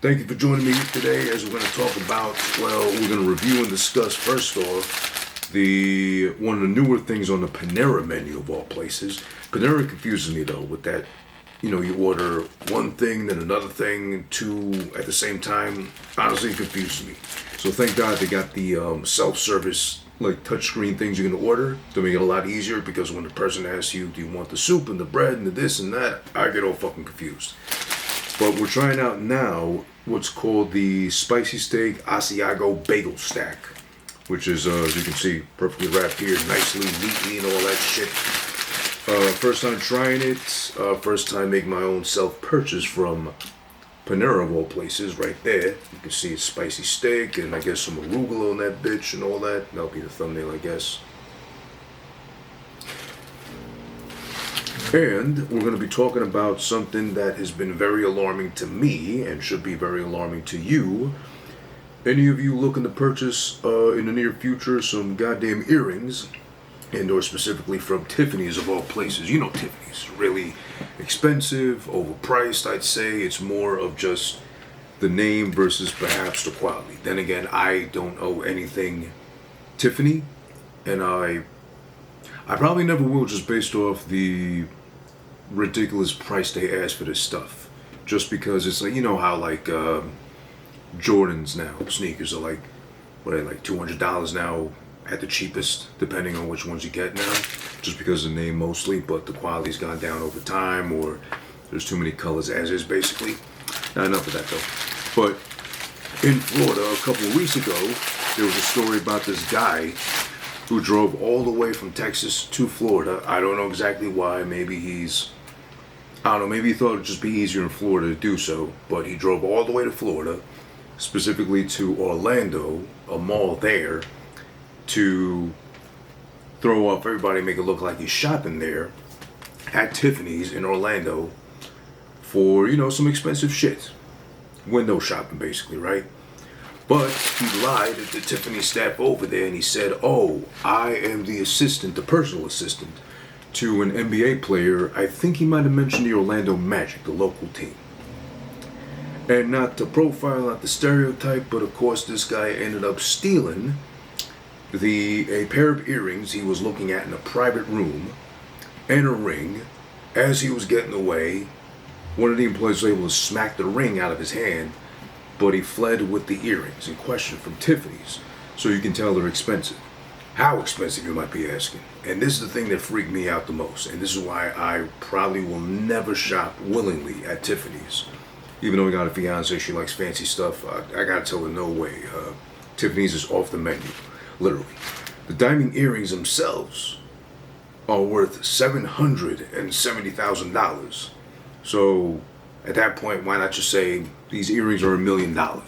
Thank you for joining me today as we're going to talk about, we're going to review and discuss first off one of the newer things on the Panera menu of all places. Panera confuses me though with that, you order one thing, then another thing, two at the same time. Honestly, it confuses me. So thank God they got the self-service, like touchscreen things you can order to make it a lot easier, because when the person asks you, do you want the soup and the bread and the this and that, I get all fucking confused. But we're trying out now what's called the spicy steak Asiago Bagel stack, which is, as you can see, perfectly wrapped here, nicely, neatly, and all that shit. First time trying it, first time making my own self-purchase from Panera of all places, right there. You can see it's spicy steak, and I guess some arugula on that bitch and all that. That'll be the thumbnail, I guess. And we're going to be talking about something that has been very alarming to me and should be very alarming to you. Any of you looking to purchase in the near future some goddamn earrings, and or specifically from Tiffany's of all places. You know Tiffany's, really expensive, overpriced, I'd say. It's more of just the name versus perhaps the quality. Then again, I don't owe anything Tiffany, and I probably never will, just based off the ridiculous price they ask for this stuff. Just because it's like, you know how like Jordans now, sneakers are like, what are they, like $200 now at the cheapest, depending on which ones you get now, just because of the name mostly, but the quality's gone down over time, or there's too many colors as is, basically. Not enough of that though. But in Florida, a couple of weeks ago, there was a story about this guy who drove all the way from Texas to Florida. I don't know exactly why. Maybe maybe he thought it'd just be easier in Florida to do so, but he drove all the way to Florida, specifically to Orlando, a mall there, to throw off everybody, make it look like he's shopping there at Tiffany's in Orlando for, some expensive shit. Window shopping, basically, right? But he lied at the Tiffany staff over there, and he said, oh, I am the personal assistant to an NBA player. I think he might have mentioned the Orlando Magic, the local team. And not to profile, not to stereotype, but of course this guy ended up stealing a pair of earrings he was looking at in a private room, and a ring. As he was getting away, one of the employees was able to smack the ring out of his hand, but he fled with the earrings in question from Tiffany's. So you can tell they're expensive. How expensive, you might be asking? And this is the thing that freaked me out the most, and this is why I probably will never shop willingly at Tiffany's. Even though I got a fiance, she likes fancy stuff, I gotta tell her no way. Tiffany's is off the menu, literally. The diamond earrings themselves are worth $770,000. So at that point, why not just say these earrings are $1 million? I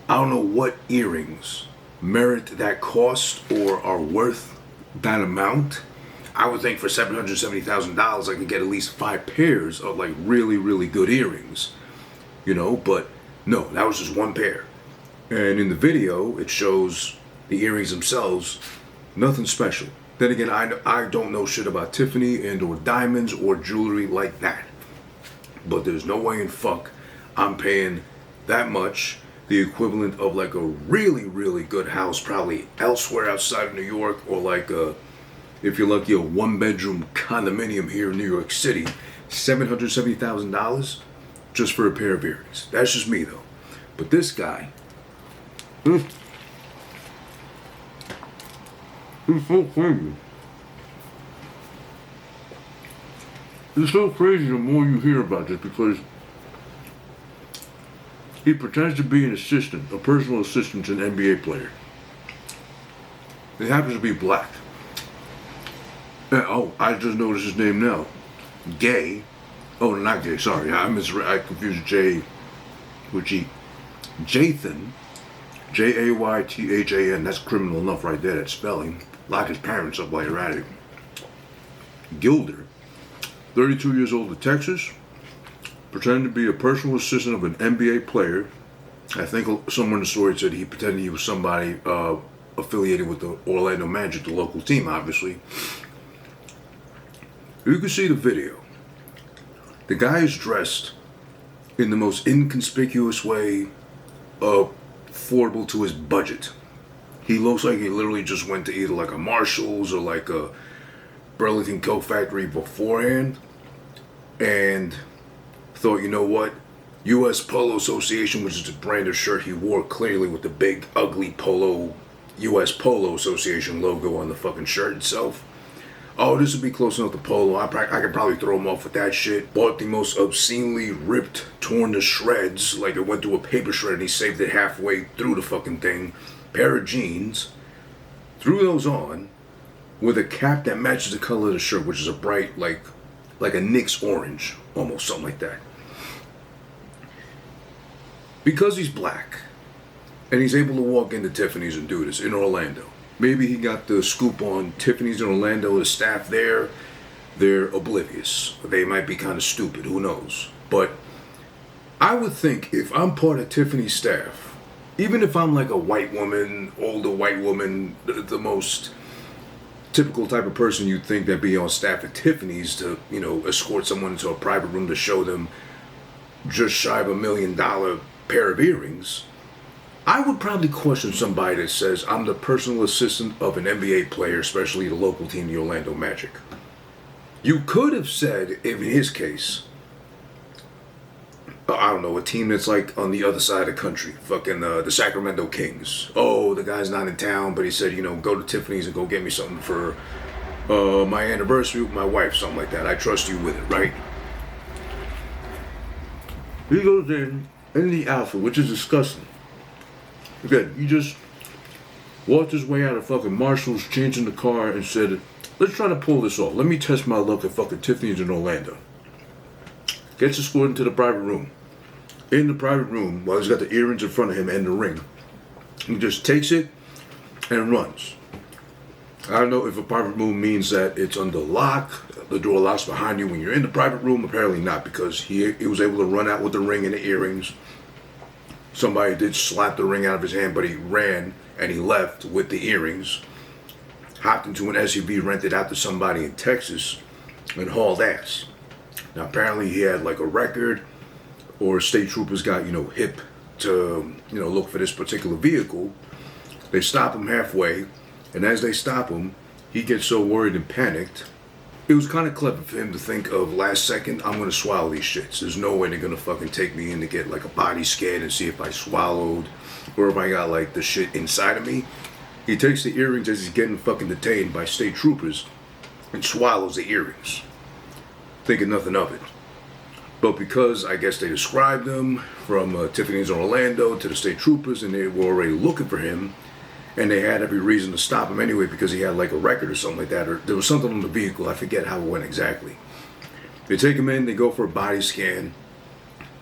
don't know what earrings merit that cost or are worth that amount. I would think for $770,000 I could get at least 5 pairs of like really, really good earrings, but no, that was just one pair. And in the video, it shows the earrings themselves, nothing special. Then again, I don't know shit about Tiffany and or diamonds or jewelry like that. But there's no way in fuck I'm paying that much, the equivalent of like a really, really good house probably elsewhere outside of New York, or like if you're lucky, a 1-bedroom condominium here in New York City, $770,000 just for a pair of earrings. That's just me though. But this guy, it's so crazy. It's so crazy the more you hear about this, because he pretends to be an assistant, a personal assistant to an NBA player. He happens to be black. I just noticed his name now. Gay. Oh, not gay, sorry. I confused Jay with G. Jathan. Jaythan. That's criminal enough right there, that spelling. Lock his parents up while you're at it. Gilder. 32 years old in Texas, pretending to be a personal assistant of an NBA player. I think somewhere in the story said he pretended he was somebody affiliated with the Orlando Magic, the local team, obviously. You can see the video. The guy is dressed in the most inconspicuous way affordable to his budget. He looks like he literally just went to either like a Marshall's or like a Burlington Coat Factory beforehand and thought, you know what, U.S. Polo Association, which is the brand of shirt he wore clearly with the big ugly polo, U.S. Polo Association logo on the fucking shirt itself. Oh, this would be close enough to polo. I could probably throw him off with that shit. Bought the most obscenely ripped, torn to shreds, like it went through a paper shred and he saved it halfway through the fucking thing, pair of jeans, threw those on with a cap that matches the color of the shirt, which is a bright, like a Knicks orange, almost, something like that. Because he's black, and he's able to walk into Tiffany's and do this in Orlando. Maybe he got the scoop on Tiffany's in Orlando, the staff there, they're oblivious. They might be kind of stupid, who knows. But I would think if I'm part of Tiffany's staff, even if I'm like a white woman, older white woman, the most typical type of person you'd think that'd be on staff at Tiffany's to, you know, escort someone into a private room to show them just shy of $1 million pair of earrings, I would probably question somebody that says I'm the personal assistant of an NBA player, especially the local team, the Orlando Magic. You could have said, in his case, I don't know, a team that's like on the other side of the country, fucking the Sacramento Kings. Oh, the guy's not in town, but he said, you know, go to Tiffany's and go get me something for my anniversary with my wife, something like that. I trust you with it, right? He goes in the outfit, which is disgusting. Again, he just walked his way out of fucking Marshall's, changed in the car, and said, let's try to pull this off. Let me test my luck at fucking Tiffany's in Orlando. Gets escorted into the private room. In the private room, while he's got the earrings in front of him and the ring, he just takes it and runs. I don't know if a private room means that it's under lock, the door locks behind you when you're in the private room. Apparently not, because he was able to run out with the ring and the earrings. Somebody did slap the ring out of his hand, but he ran and he left with the earrings, hopped into an SUV rented out to somebody in Texas, and hauled ass. Now apparently he had like a record, or state troopers got, you know, hip to, you know, look for this particular vehicle. They stop him halfway, and as they stop him, he gets so worried and panicked. It was kind of clever for him to think of, last second, I'm going to swallow these shits. There's no way they're going to fucking take me in to get like a body scan and see if I swallowed or if I got like the shit inside of me. He takes the earrings as he's getting fucking detained by state troopers and swallows the earrings, thinking nothing of it. But because I guess they described him from Tiffany's in Orlando to the state troopers, and they were already looking for him, and they had every reason to stop him anyway because he had like a record or something like that, or there was something on the vehicle, I forget how it went exactly. They take him in, they go for a body scan,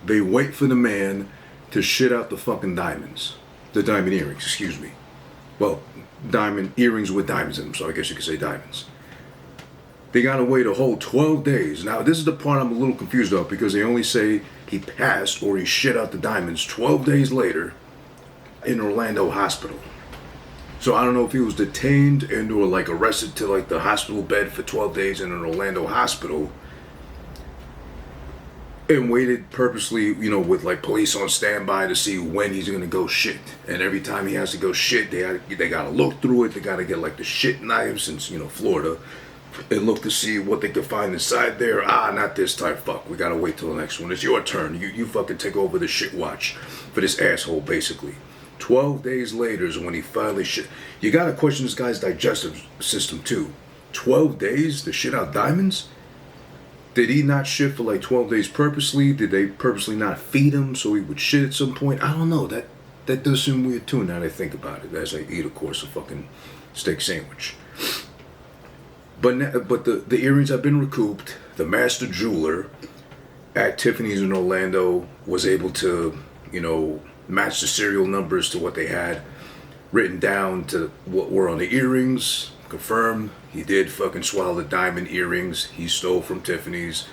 they wait for the man to shit out the fucking diamonds. The diamond earrings, excuse me. Well, diamond earrings with diamonds in them, so I guess you could say diamonds. They gotta wait a whole 12 days. Now, this is the part I'm a little confused of, because they only say he passed or he shit out the diamonds 12 days later in Orlando hospital. So I don't know if he was detained and or like arrested to like the hospital bed for 12 days in an Orlando hospital and waited purposely, you know, with like police on standby to see when he's gonna go shit. And every time he has to go shit, they gotta look through it. They gotta get like the shit knife, since, you know, Florida, and look to see what they could find inside there. Ah, not this time. Fuck, we gotta wait till the next one. It's your turn. You fucking take over the shit watch for this asshole, basically. 12 days later is when he finally shit. You gotta question this guy's digestive system too. 12 days to shit out diamonds? Did he not shit for like 12 days purposely? Did they purposely not feed him so he would shit at some point? I don't know. That does seem weird too now that I think about it, as I eat, of course, a fucking steak sandwich. But the earrings have been recouped. The master jeweler at Tiffany's in Orlando was able to, you know, match the serial numbers to what they had written down to what were on the earrings. Confirmed he did fucking swallow the diamond earrings he stole from Tiffany's.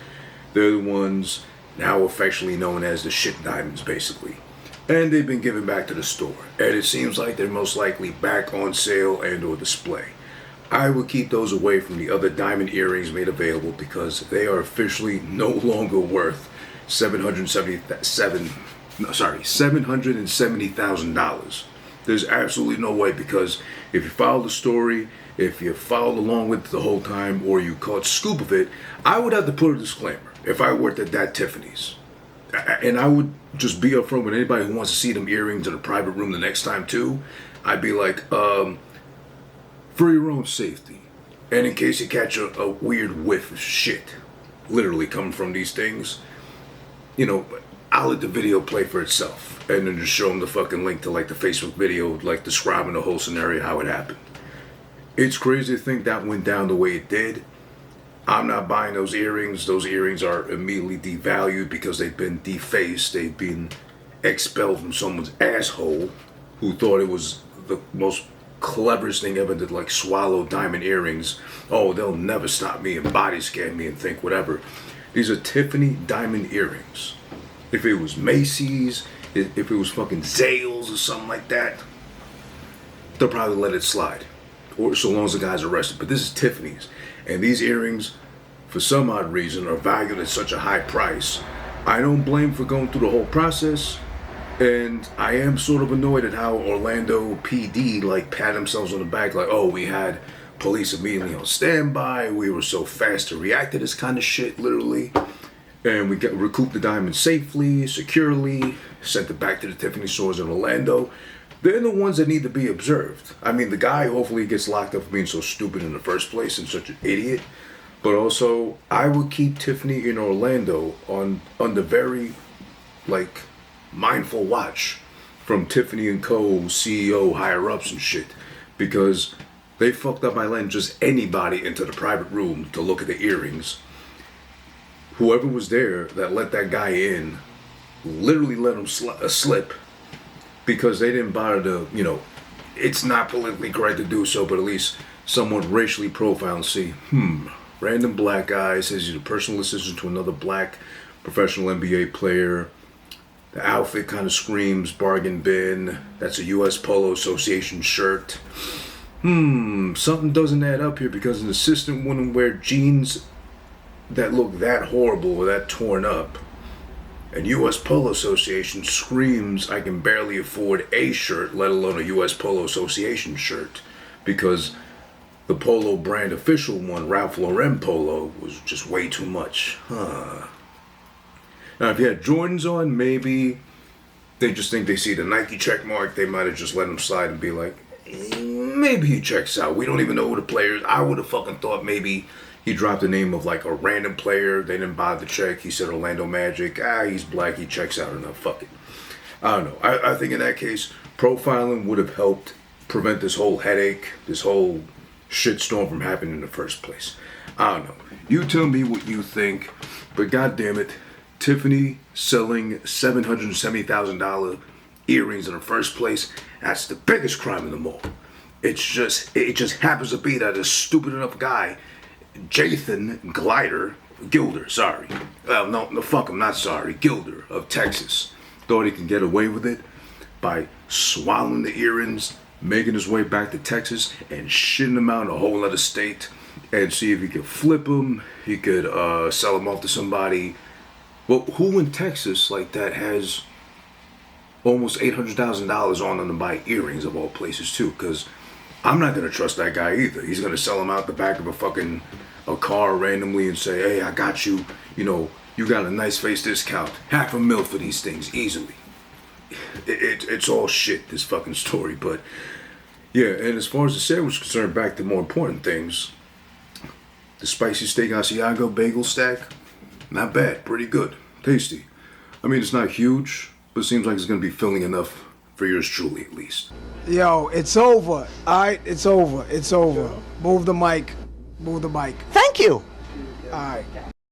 They're the ones now affectionately known as the shit diamonds, basically. And they've been given back to the store. And it seems like they're most likely back on sale and or display. I would keep those away from the other diamond earrings made available, because they are officially no longer worth $777 No, sorry, $770,000. There's absolutely no way, because if you follow the story, if you followed along with it the whole time, or you caught scoop of it, I would have to put a disclaimer if I worked at that Tiffany's. And I would just be upfront with anybody who wants to see them earrings in a private room the next time too. I'd be like, for your own safety, and in case you catch a weird whiff of shit, literally coming from these things, you know, I'll let the video play for itself, and then just show them the fucking link to like the Facebook video, like describing the whole scenario, how it happened. It's crazy to think that went down the way it did. I'm not buying those earrings. Those earrings are immediately devalued because they've been defaced. They've been expelled from someone's asshole who thought it was the most cleverest thing ever to like swallow diamond earrings. Oh, they'll never stop me and body scan me and think whatever. These are Tiffany diamond earrings. If it was Macy's, if it was fucking Zales or something like that, they'll probably let it slide, or so long as the guy's arrested. But this is Tiffany's, and these earrings, for some odd reason, are valued at such a high price. I don't blame for going through the whole process, and I am sort of annoyed at how Orlando PD like pat themselves on the back, like, oh, we had police immediately on standby, we were so fast to react to this kind of shit, literally. And we recouped the diamond safely, securely, sent it back to the Tiffany stores in Orlando. They're the ones that need to be observed. I mean, the guy hopefully gets locked up for being so stupid in the first place and such an idiot. But also, I would keep Tiffany in Orlando under very, like, mindful watch from Tiffany and Co. CEO higher-ups and shit. Because they fucked up by letting just anybody into the private room to look at the earrings. Whoever was there that let that guy in literally let him slip because they didn't bother to, you know, it's not politically correct to do so, but at least someone racially profile and see, random black guy says he's a personal assistant to another black professional NBA player. The outfit kind of screams bargain bin. That's a U.S. Polo Association shirt. Something doesn't add up here, because an assistant wouldn't wear jeans that look that horrible or that torn up. And U.S. Polo Association screams I can barely afford a shirt, let alone a U.S. Polo Association shirt, because the Polo brand official one, Ralph Lauren Polo, was just way too much. Now, if you had Jordans on, maybe they just think they see the Nike check mark. They might have just let him slide and be like, maybe he checks out. We don't even know who the player is. I would have fucking thought maybe he dropped the name of like a random player. They didn't bother to check. He said Orlando Magic. He's black. He checks out enough. Fuck it. I don't know. I think in that case, profiling would have helped prevent this whole headache, this whole shitstorm from happening in the first place. I don't know. You tell me what you think. But goddamn it, Tiffany selling $770,000 earrings in the first place, that's the biggest crime in the mall. It just happens to be that a stupid enough guy, Gilder, Gilder of Texas, thought he could get away with it by swallowing the earrings, making his way back to Texas, and shitting them out in a whole other state, and see if he could flip them, he could sell them off to somebody. Well, who in Texas like that has almost $800,000 on them to buy earrings of all places too? Because I'm not going to trust that guy either. He's going to sell them out the back of a car randomly and say, hey, I got you, you know, you got a nice face discount, $500,000 for these things easily. It's all shit, this fucking story. But yeah, and as far as the sandwich is concerned, back to more important things. The spicy steak Asiago bagel stack, not bad, pretty good, tasty. I mean, it's not huge, but it seems like it's going to be filling enough for yours truly, at least. Yo, it's over. All right, it's over. It's over. Move the mic. Move the mic. Thank you. All right.